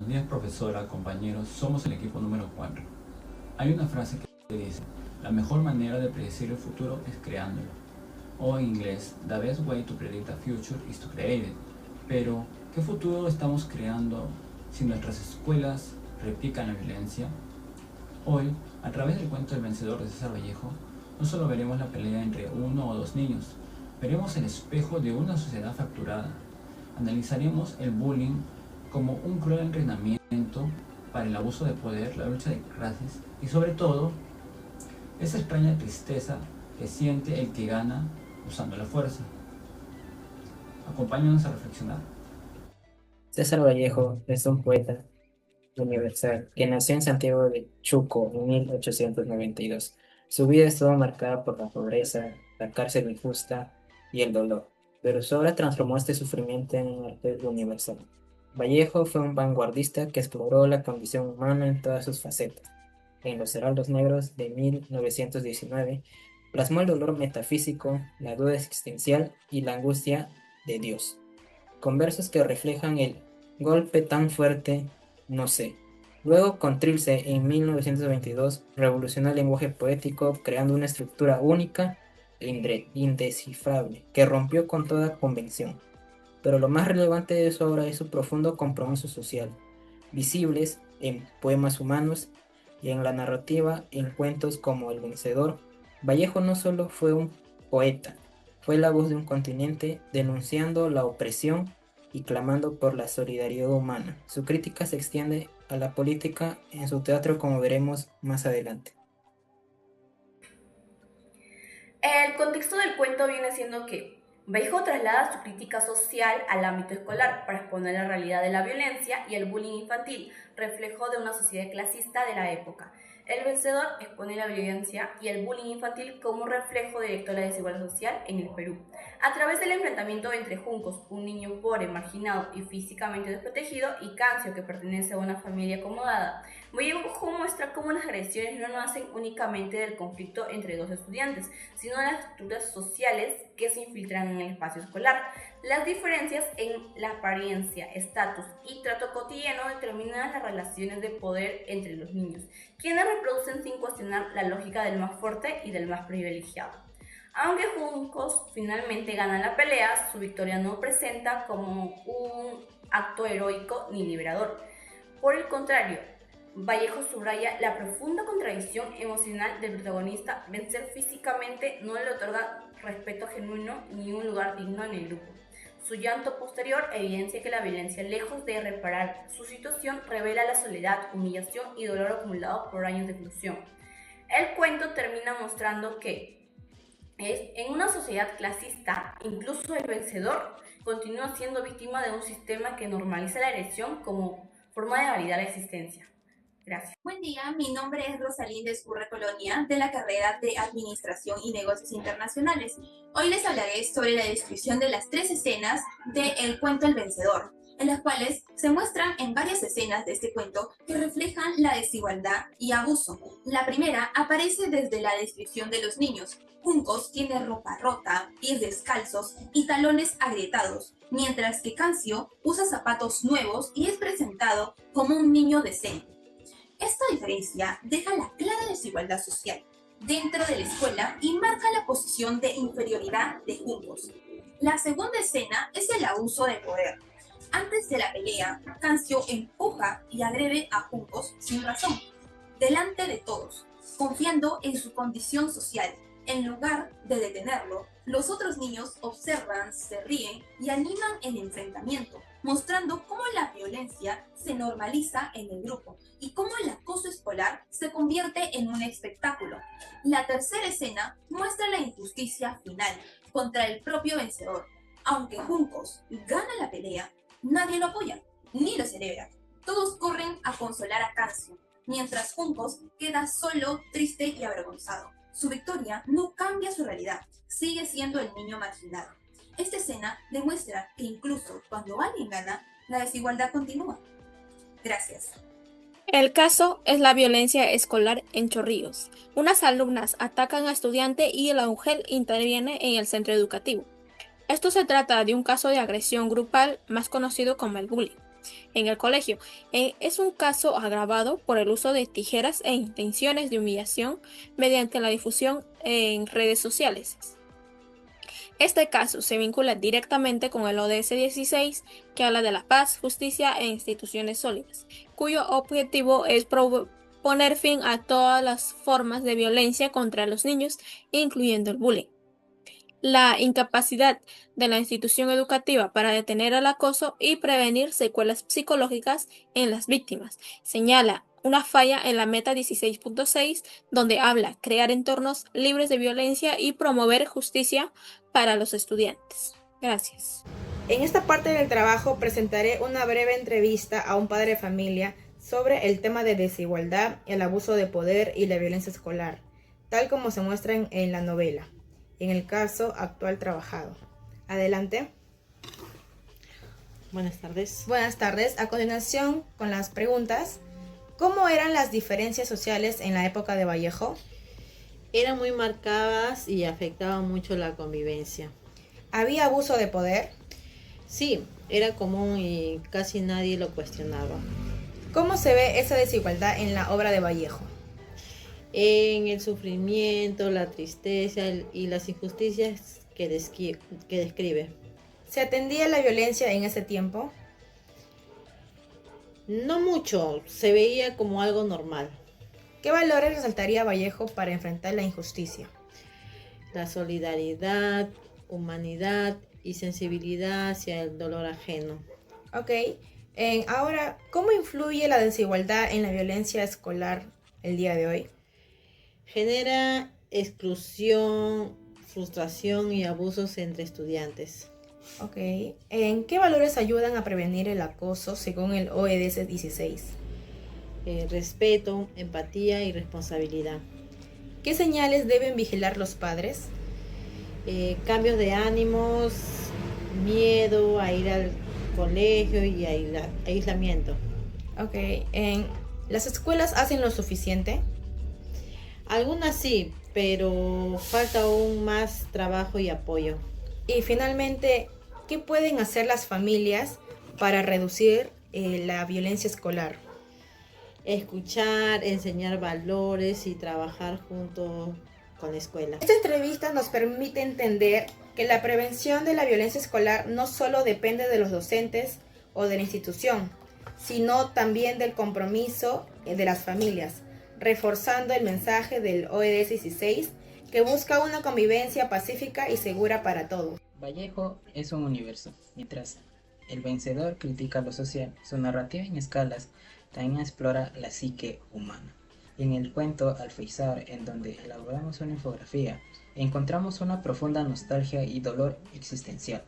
días, profesora, compañeros, somos el equipo número 4. Hay una frase que dice, la mejor manera de predecir el futuro es creándolo. O en inglés, the best way to predict the future is to create it. Pero, ¿qué futuro estamos creando si nuestras escuelas replican la violencia? Hoy, a través del cuento El vencedor de César Vallejo, no solo veremos la pelea entre uno o dos niños, veremos el espejo de una sociedad fracturada. Analizaremos el bullying como un cruel entrenamiento para el abuso de poder, la lucha de clases y sobre todo, esa extraña tristeza que siente el que gana usando la fuerza. Acompáñanos a reflexionar. César Vallejo es un poeta universal que nació en Santiago de Chuco en 1892. Su vida estuvo marcada por la pobreza, la cárcel injusta y el dolor, pero su obra transformó este sufrimiento en un arte universal. Vallejo fue un vanguardista que exploró la condición humana en todas sus facetas. En Los Heraldos Negros de 1919, plasmó el dolor metafísico, la duda existencial y la angustia de Dios con versos que reflejan el golpe tan fuerte, no sé. Luego, con Trilce en 1922, revolucionó el lenguaje poético creando una estructura única e indescifrable que rompió con toda convención. Pero lo más relevante de su obra es su profundo compromiso social, visibles en poemas humanos y en la narrativa en cuentos como El Vencedor. Vallejo no solo fue un poeta, fue la voz de un continente denunciando la opresión y clamando por la solidaridad humana. Su crítica se extiende a la política en su teatro, como veremos más adelante. El contexto del cuento viene siendo que Vallejo traslada su crítica social al ámbito escolar para exponer la realidad de la violencia y el bullying infantil, reflejo de una sociedad clasista de la época. El vencedor expone la violencia y el bullying infantil como un reflejo directo de la desigualdad social en el Perú. A través del enfrentamiento entre Juncos, un niño pobre, marginado y físicamente desprotegido, y Cancio, que pertenece a una familia acomodada, Vallejo muestra cómo las agresiones no nacen únicamente del conflicto entre dos estudiantes, sino de las estructuras sociales que se infiltran en el espacio escolar. Las diferencias en la apariencia, estatus y trato cotidiano determinan las relaciones de poder entre los niños, quienes reproducen sin cuestionar la lógica del más fuerte y del más privilegiado. Aunque Juncos finalmente gana la pelea, su victoria no presenta como un acto heroico ni liberador. Por el contrario, Vallejo subraya la profunda contradicción emocional del protagonista. Vencer físicamente no le otorga respeto genuino ni un lugar digno en el grupo. Su llanto posterior evidencia que la violencia, lejos de reparar su situación, revela la soledad, humillación y dolor acumulado por años de exclusión. El cuento termina mostrando que en una sociedad clasista, incluso el vencedor continúa siendo víctima de un sistema que normaliza la agresión como forma de validar la existencia. Gracias. Buen día, mi nombre es Rosalinda Escurra Colonia, de la carrera de Administración y Negocios Internacionales. Hoy les hablaré sobre la descripción de las tres escenas del cuento El Vencedor, en las cuales se muestran en varias escenas de este cuento que reflejan la desigualdad y abuso. La primera aparece desde la descripción de los niños. Juncos tiene ropa rota, pies descalzos y talones agrietados, mientras que Cancio usa zapatos nuevos y es presentado como un niño decente. Esta diferencia deja la clara desigualdad social dentro de la escuela y marca la posición de inferioridad de Juncos. La segunda escena es el abuso de poder. Antes de la pelea, Cancio empuja y agrede a Juncos sin razón, delante de todos, confiando en su condición social. En lugar de detenerlo, los otros niños observan, se ríen y animan el enfrentamiento, mostrando cómo la violencia se normaliza en el grupo y cómo el acoso escolar se convierte en un espectáculo. La tercera escena muestra la injusticia final contra el propio vencedor. Aunque Juncos gana la pelea, nadie lo apoya, ni lo celebra. Todos corren a consolar a Cancio, mientras Juncos queda solo, triste y avergonzado. Su victoria no cambia su realidad, sigue siendo el niño marginado. Esta escena demuestra que incluso cuando alguien gana, la desigualdad continúa. Gracias. El caso es la violencia escolar en Chorrillos. Unas alumnas atacan a estudiante y la mujer interviene en el centro educativo. Esto se trata de un caso de agresión grupal más conocido como el bullying. en el colegio. Es un caso agravado por el uso de tijeras e intenciones de humillación mediante la difusión en redes sociales. Este caso se vincula directamente con el ODS 16, que habla de la paz, justicia e instituciones sólidas, cuyo objetivo es poner fin a todas las formas de violencia contra los niños, incluyendo el bullying. La incapacidad de la institución educativa para detener el acoso y prevenir secuelas psicológicas en las víctimas. Señala una falla en la meta 16.6, donde habla crear entornos libres de violencia y promover justicia para los estudiantes. Gracias. En esta parte del trabajo presentaré una breve entrevista a un padre de familia sobre el tema de desigualdad, el abuso de poder y la violencia escolar, tal como se muestra en la novela, en el caso actual trabajado. Adelante. Buenas tardes. Buenas tardes. A continuación, con las preguntas, ¿cómo eran las diferencias sociales en la época de Vallejo? Eran muy marcadas y afectaban mucho la convivencia. ¿Había abuso de poder? Sí, era común y casi nadie lo cuestionaba. ¿Cómo se ve esa desigualdad en la obra de Vallejo? En el sufrimiento, la tristeza y las injusticias que describe. ¿Se atendía la violencia en ese tiempo? No mucho, se veía como algo normal. ¿Qué valores resaltaría Vallejo para enfrentar la injusticia? La solidaridad, humanidad y sensibilidad hacia el dolor ajeno. Ok. Ahora, ¿cómo influye la desigualdad en la violencia escolar el día de hoy? Genera exclusión, frustración y abusos entre estudiantes. Ok. ¿En qué valores ayudan a prevenir el acoso según el ODS 16? Respeto, empatía y responsabilidad. ¿Qué señales deben vigilar los padres? Cambios de ánimos, miedo a ir al colegio y aislamiento. Ok. ¿Las escuelas hacen lo suficiente? Algunas sí, pero falta aún más trabajo y apoyo. Y finalmente, ¿qué pueden hacer las familias para reducir la violencia escolar? Escuchar, enseñar valores y trabajar junto con la escuela. Esta entrevista nos permite entender que la prevención de la violencia escolar no solo depende de los docentes o de la institución, sino también del compromiso de las familias, reforzando el mensaje del ODS 16 que busca una convivencia pacífica y segura para todos. Vallejo es un universo, mientras El Vencedor critica lo social, su narrativa en escalas también explora la psique humana. En el cuento Alféizar, en donde elaboramos una infografía, encontramos una profunda nostalgia y dolor existencial.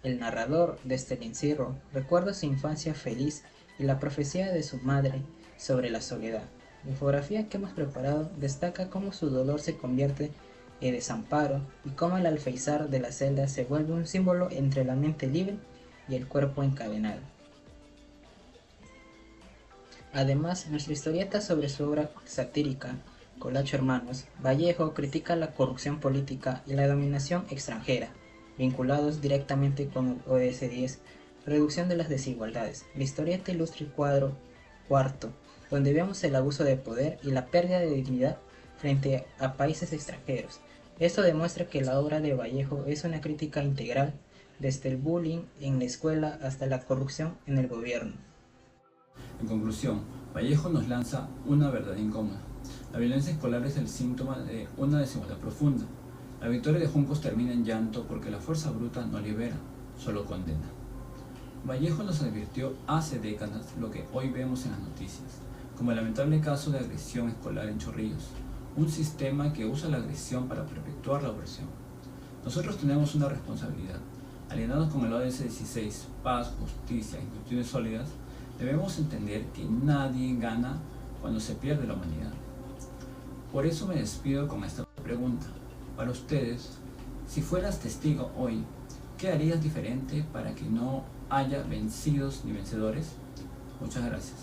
El narrador, desde el encierro, recuerda su infancia feliz y la profecía de su madre sobre la soledad. La infografía que hemos preparado destaca cómo su dolor se convierte en desamparo y cómo el alféizar de la celda se vuelve un símbolo entre la mente libre y el cuerpo encadenado. Además, nuestra historieta sobre su obra satírica, Colacho Hermanos, Vallejo critica la corrupción política y la dominación extranjera, vinculados directamente con el ODS 10, reducción de las desigualdades. La historieta ilustra el cuadro cuarto, donde vemos el abuso de poder y la pérdida de dignidad frente a países extranjeros. Esto demuestra que la obra de Vallejo es una crítica integral, desde el bullying en la escuela hasta la corrupción en el gobierno. En conclusión, Vallejo nos lanza una verdad incómoda. La violencia escolar es el síntoma de una desigualdad profunda. La victoria de Juncos termina en llanto porque la fuerza bruta no libera, solo condena. Vallejo nos advirtió hace décadas lo que hoy vemos en las noticias, como el lamentable caso de agresión escolar en Chorrillos, un sistema que usa la agresión para perpetuar la opresión. Nosotros tenemos una responsabilidad. Alienados con el ODS 16, paz, justicia, instituciones sólidas, debemos entender que nadie gana cuando se pierde la humanidad. Por eso me despido con esta pregunta. Para ustedes, si fueras testigo hoy, ¿qué harías diferente para que no haya vencidos ni vencedores? Muchas gracias.